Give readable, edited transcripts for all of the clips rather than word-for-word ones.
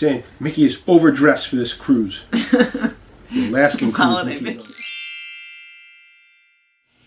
saying Mickey is overdressed for this cruise. The Alaskan cruise. Holiday Mickey.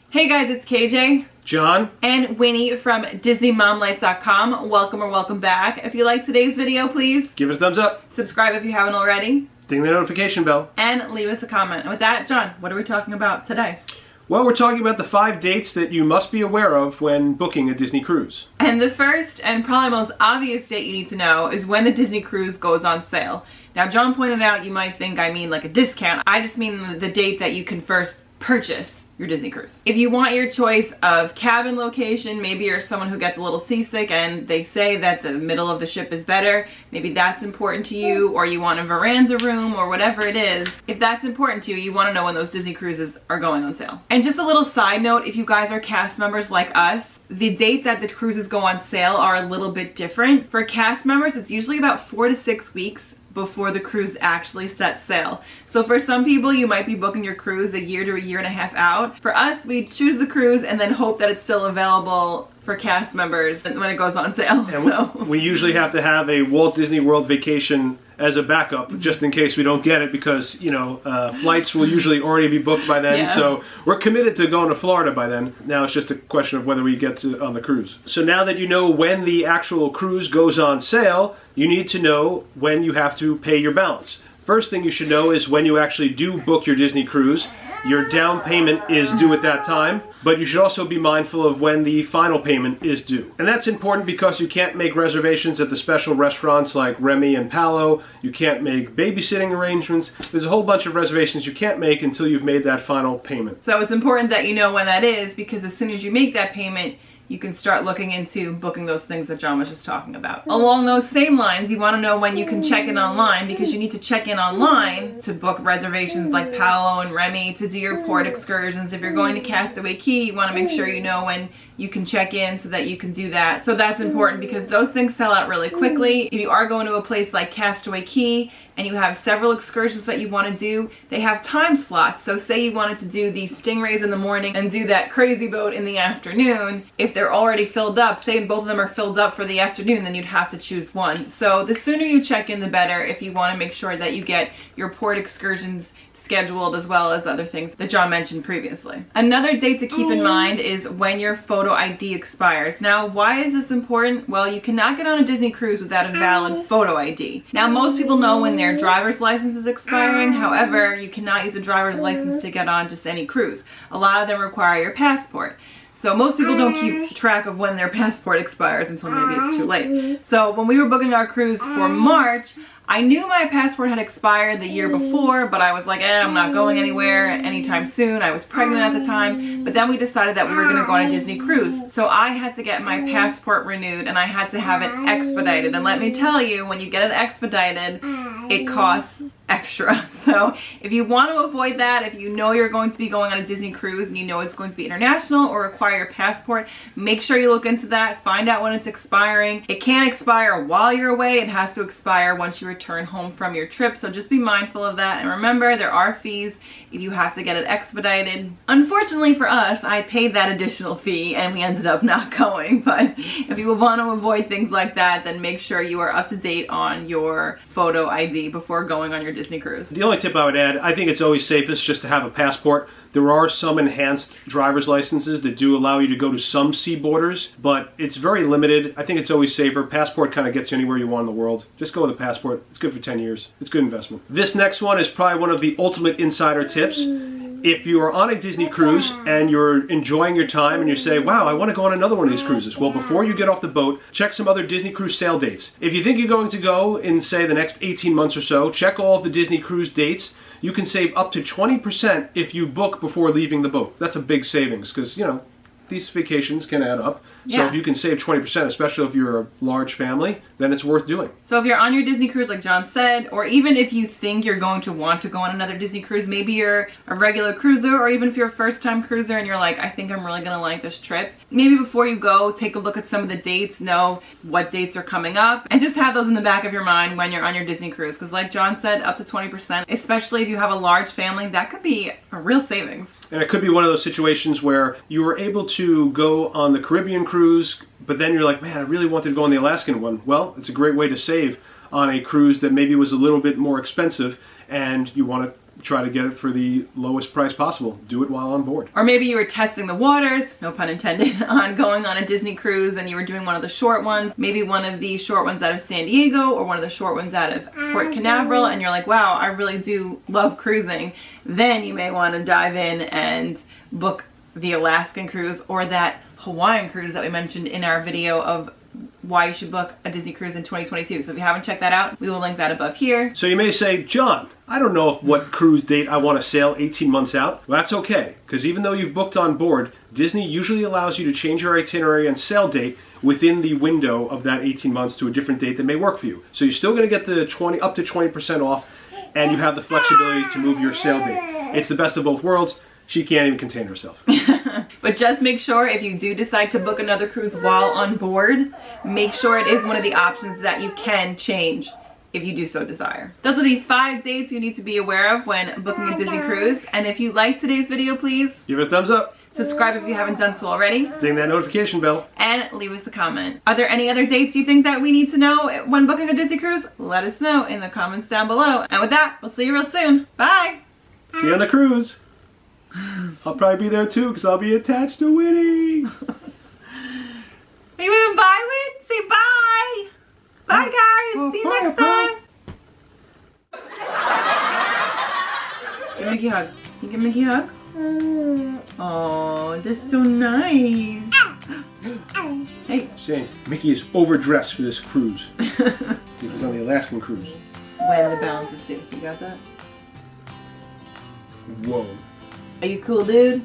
Hey guys, it's KJ, John, and Winnie from DisneyMomLife.com. Welcome or welcome back. If you like today's video, please give it a thumbs up. Subscribe if you haven't already. Ding the notification bell. And leave us a comment. And with that, John, what are we talking about today? Well, we're talking about the 5 dates that you must be aware of when booking a Disney cruise. And the first and probably most obvious date you need to know is when the Disney cruise goes on sale. Now, John pointed out you might think I mean like a discount. I just mean the date that you can first purchase your Disney cruise. If you want your choice of cabin location, maybe you're someone who gets a little seasick and they say that the middle of the ship is better, maybe that's important to you, or you want a veranda room or whatever it is. If that's important to you, you want to know when those Disney cruises are going on sale. And just a little side note, if you guys are cast members like us, the date that the cruises go on sale are a little bit different. For cast members, it's usually about 4 to 6 weeks before the cruise actually sets sail. So for some people, you might be booking your cruise a year to a year and a half out. For us, we choose the cruise and then hope that it's still available for cast members when it goes on sale. And we usually have to have a Walt Disney World vacation as a backup, just in case we don't get it, because, you know, flights will usually already be booked by then. Yeah. So we're committed to going to Florida by then. Now it's just a question of whether we get on the cruise. So now that you know when the actual cruise goes on sale, you need to know when you have to pay your balance. First thing you should know is when you actually do book your Disney cruise, your down payment is due at that time, but you should also be mindful of when the final payment is due. And that's important because you can't make reservations at the special restaurants like Remy and Palo. You can't make babysitting arrangements. There's a whole bunch of reservations you can't make until you've made that final payment. So it's important that you know when that is, because as soon as you make that payment, you can start looking into booking those things that John was just talking about. Along those same lines, you want to know when you can check in online, because you need to check in online to book reservations like Paolo and Remy, to do your port excursions. If you're going to Castaway Cay, you want to make sure you know when you can check in so that you can do that. So that's important because those things sell out really quickly. If you are going to a place like Castaway Cay and you have several excursions that you want to do, they have time slots. So say you wanted to do the stingrays in the morning and do that crazy boat in the afternoon. If they're already filled up, say both of them are filled up for the afternoon, then you'd have to choose one. So the sooner you check in, the better, if you want to make sure that you get your port excursions scheduled, as well as other things that John mentioned previously. Another date to keep in mind is when your photo ID expires. Now, why is this important? Well, you cannot get on a Disney cruise without a valid photo ID. Now, most people know when their driver's license is expiring. However, you cannot use a driver's license to get on just any cruise. A lot of them require your passport. So most people don't keep track of when their passport expires until maybe it's too late. So when we were booking our cruise for March, I knew my passport had expired the year before, but I was like, I'm not going anywhere anytime soon. I was pregnant at the time, but then we decided that we were going to go on a Disney cruise. So I had to get my passport renewed and I had to have it expedited. And let me tell you, when you get it expedited, it costs extra. So if you want to avoid that, if you know you're going to be going on a Disney cruise and you know it's going to be international or require your passport, make sure you look into that, find out when it's expiring. It can't expire while you're away, it has to expire once you return home from your trip. So just be mindful of that, and remember, there are fees if you have to get it expedited. Unfortunately for us, I paid that additional fee and we ended up not going, but if you want to avoid things like that, then make sure you are up to date on your photo ID before going on your Disney cruise. The only tip I would add, I think it's always safest just to have a passport. There are some enhanced driver's licenses that do allow you to go to some sea borders, but it's very limited. I think it's always safer. Passport kind of gets you anywhere you want in the world. Just go with a passport. It's good for 10 years. It's a good investment. This next one is probably one of the ultimate insider tips. If you are on a Disney cruise and you're enjoying your time and you say, wow, I want to go on another one of these cruises. Well, before you get off the boat, check some other Disney cruise sale dates. If you think you're going to go in, say, the next 18 months or so, check all of the Disney cruise dates. You can save up to 20% if you book before leaving the boat. That's a big savings because, you know, these vacations can add up. So if you can save 20%, especially if you're a large family, then it's worth doing. So if you're on your Disney cruise, like John said, or even if you think you're going to want to go on another Disney cruise, maybe you're a regular cruiser, or even if you're a first-time cruiser and you're like, I think I'm really gonna like this trip, maybe before you go, take a look at some of the dates, know what dates are coming up, and just have those in the back of your mind when you're on your Disney cruise. Because like John said, up to 20%, especially if you have a large family, that could be a real savings. And it could be one of those situations where you were able to go on the Caribbean cruise, but then you're like, man, I really wanted to go on the Alaskan one. Well, it's a great way to save. on a cruise that maybe was a little bit more expensive and you want to try to get it for the lowest price possible. Do it while on board. Or maybe you were testing the waters, no pun intended, on going on a Disney cruise and you were doing one of the short ones, maybe one of the short ones out of San Diego or one of the short ones out of Port Canaveral, and you're like, wow, I really do love cruising. Then you may want to dive in and book the Alaskan cruise or that Hawaiian cruise that we mentioned in our video of why you should book a Disney cruise in 2022. So if you haven't checked that out, we will link that above here. So you may say, John, I don't know what cruise date I want to sail 18 months out. Well, that's okay, because even though you've booked on board, Disney usually allows you to change your itinerary and sail date within the window of that 18 months to a different date that may work for you. So you're still going to get the up to 20% off, and you have the flexibility to move your sail date. It's the best of both worlds. She can't even contain herself. But just make sure if you do decide to book another cruise while on board, make sure it is one of the options that you can change if you do so desire. Those are the 5 dates you need to be aware of when booking a Disney cruise. And if you liked today's video, please Give it a thumbs up. subscribe if you haven't done so already. Ding that notification bell. And leave us a comment. Are there any other dates you think that we need to know when booking a Disney cruise? Let us know in the comments down below. And with that, we'll see you real soon. Bye! See you on the cruise. I'll probably be there too because I'll be attached to Winnie. Are you even bye, Win? Say bye! Bye, guys! See you next time! Give Mickey a hug. Can you give Mickey a hug? Oh, that's so nice. Hey. Shane, Mickey is overdressed for this cruise. He was on the Alaskan cruise. When the balance is due. You got that? Whoa. Are you cool, dude?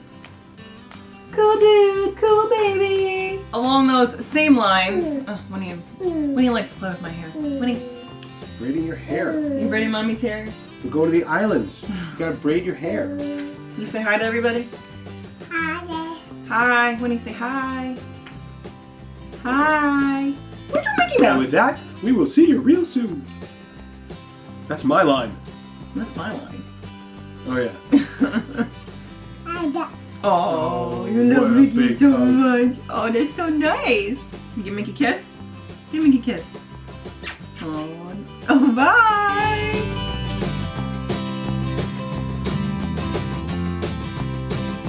Cool dude, cool baby. Along those same lines, Winnie likes to play with my hair. Winnie, Braiding your hair. you braiding mommy's hair? We'll go to the islands. You gotta braid your hair. You say hi to everybody? Hi. Hi. Winnie, say hi. Hi. Where's your Mickey And Mouse? with that, we will see you real soon. That's my line. That's my line. Oh yeah. Oh, you what love a Mickey big so hug. much. Oh, that's so nice. You give Mickey a kiss? Give Mickey a kiss. Oh, bye.